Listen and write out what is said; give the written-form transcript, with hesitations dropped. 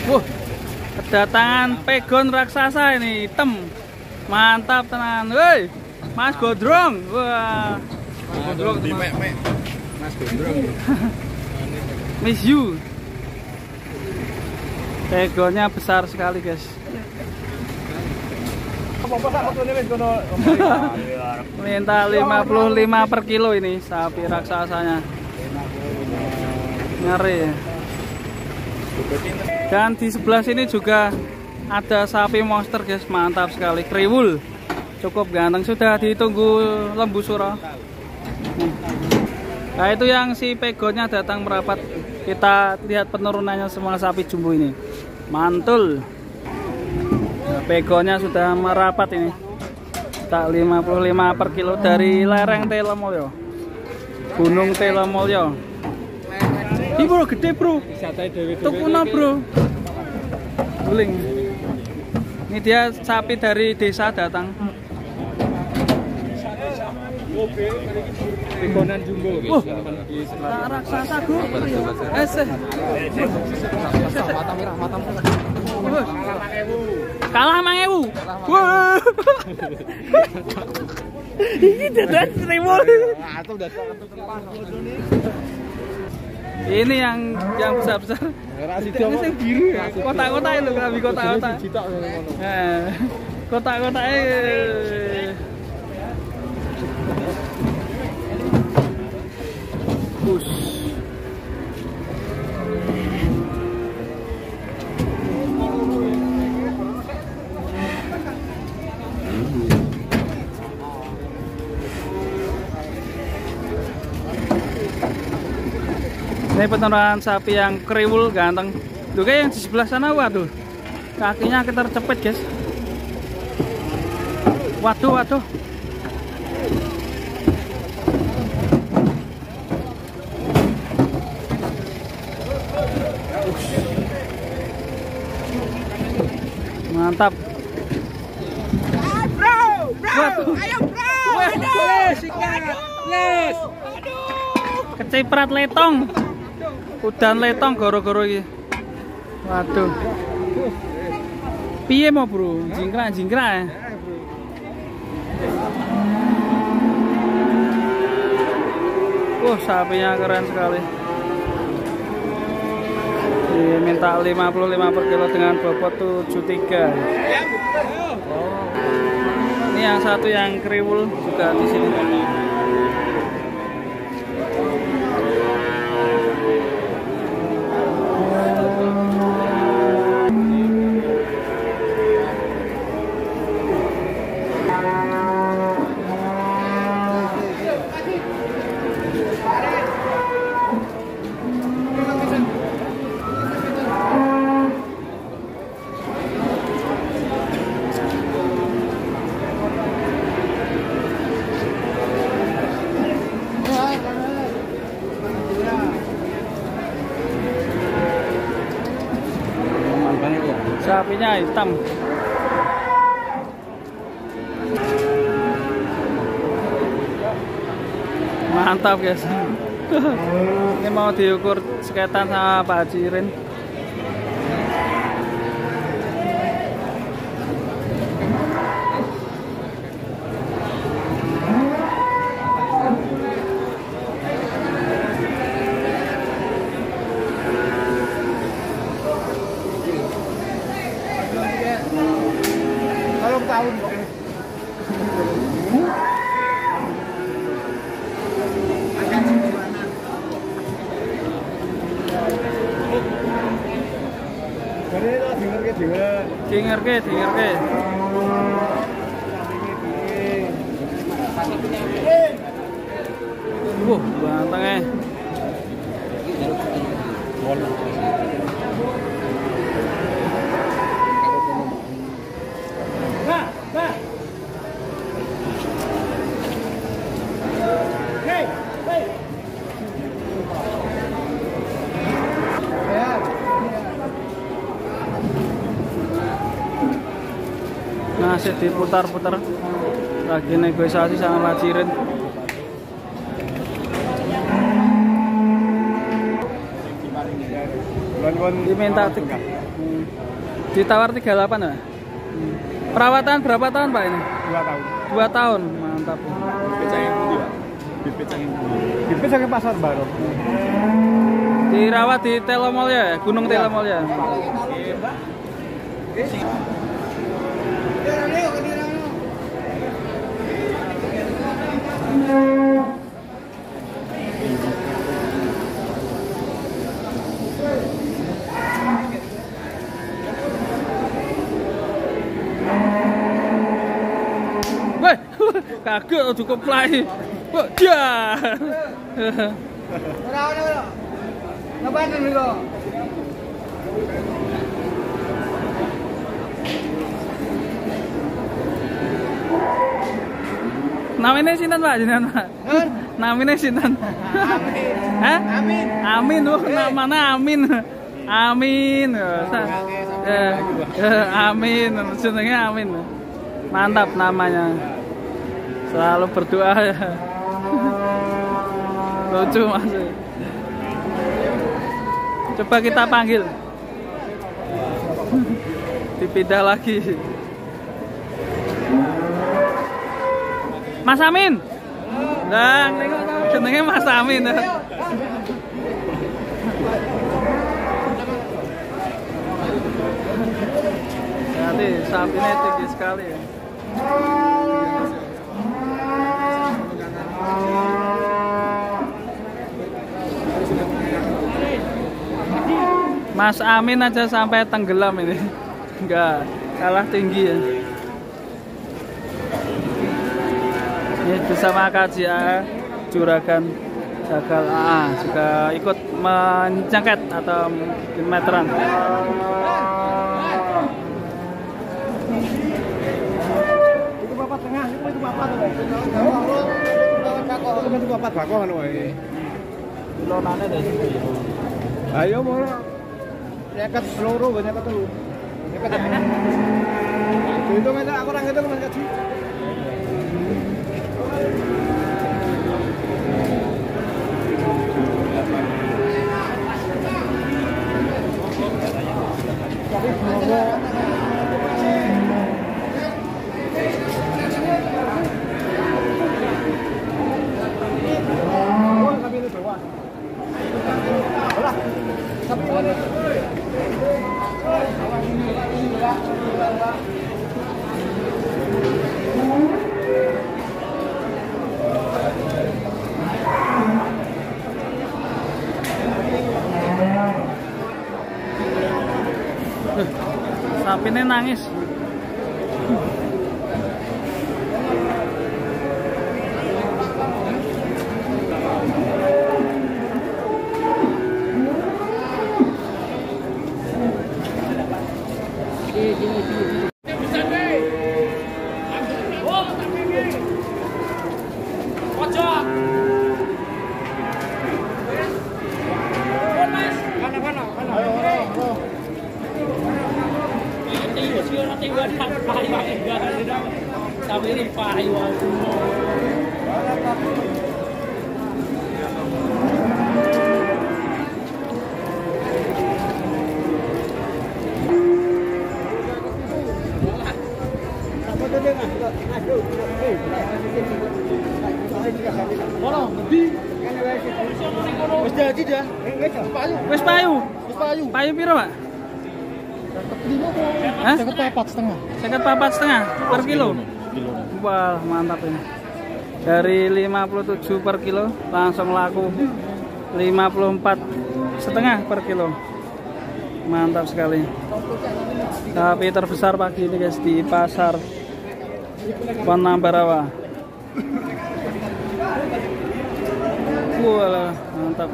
Wah, kedatangan pegon raksasa ini, hitam. Mantap tenan. Woi, Mas Gondrong. Wah. Gondrong di mek-mek. Mas Gondrong. Miss you. Pegonnya besar sekali, guys. Minta 55 per kilo ini sapi raksasanya. Ngeri ya. Dan di sebelah sini juga ada sapi monster, guys. Mantap sekali, kriwul. Cukup ganteng, sudah ditunggu lembu suro. Nah, itu yang si pegonnya datang merapat. Kita lihat penurunannya semua sapi jumbo ini. Mantul. Nah, pegonnya sudah merapat ini. Tak 55 per kilo dari lereng Telemulyo, Gunung Telemulyo. Ini bro, gede bro. Tukuna bro. Guling. Ini dia sapi dari desa datang. Pegonan jumbo. Raksasa gue. Mata merah, mata merah. Kalah 5.000. Wah. Ini dadan 1.000. Ini yang besar-besar. Ini yang biru ya. Kotak-kotak itu, kami kotak-kotak. Nah, kotak-kotaknya. Push. Ini penurunan sapi yang kriwul ganteng. Tuh kayak yang di sebelah sana, waduh. Kakinya ketercepit, guys. Waduh, waduh. Mantap. Bro, Waduh. ayo bro. Yes, yes. Keciprat letong. Udan letong goro-goro iki. Waduh. Piye mau bro? Jingkrak-jingkrak ya. Sapinya keren sekali. Diminta 55 per kilo dengan bobot 73. Ini yang satu yang kriwul juga di sini. Sapinya hitam. Mantap, guys. Ini mau diukur seketan sama Pak Haji Irin. Tahun Dengerke. Bantengnya. Masih diputar-putar, lagi negosiasi sama Pak Cirin. Diminta ditawar 38 ya? Perawatan berapa tahun Pak ini? 2 tahun. 2 tahun, mantap. Bibit saking pasar baru. Dirawat di Telomolya ya, Gunung Telomolya. Weh, kaget cukup play. Wah, ya. Ora. Ngapain niku? Namanya sinten Pak jenengan Pak? Namanya sinten? Amin. Hah? Amin. Amin tuh namanya Amin. Amin. Amin, jenenge Amin. Mantap namanya. Selalu berdoa ya. Lucu Mas. Coba kita panggil. Dipindah lagi. Mas Amin. Nah, jenenge Mas Amin. Nanti sapinya tinggi sekali ya. Mas Amin aja sampai tenggelam ini. Enggak, kalah tinggi ya. Ini bersama KJA Juragan Jagal AA juga ikut mencengket atau meteran. Itu papat tengah, itu papat. Itu papat bako kan wae. Lonane dari Ayo mau. Nyaket loro, nyaket telu. Nyaket ya. Itu meter aku nang itu Mas Kaji. Sapinya nangis. Wis payu. Payu piro, Pak? Hah? 54,5 per kilo. Wah, mantap ini. Dari 57 per kilo langsung laku 54,5 per kilo. Mantap sekali. Sapi terbesar pagi ini guys di pasar Panambarawa. Wah, mantap.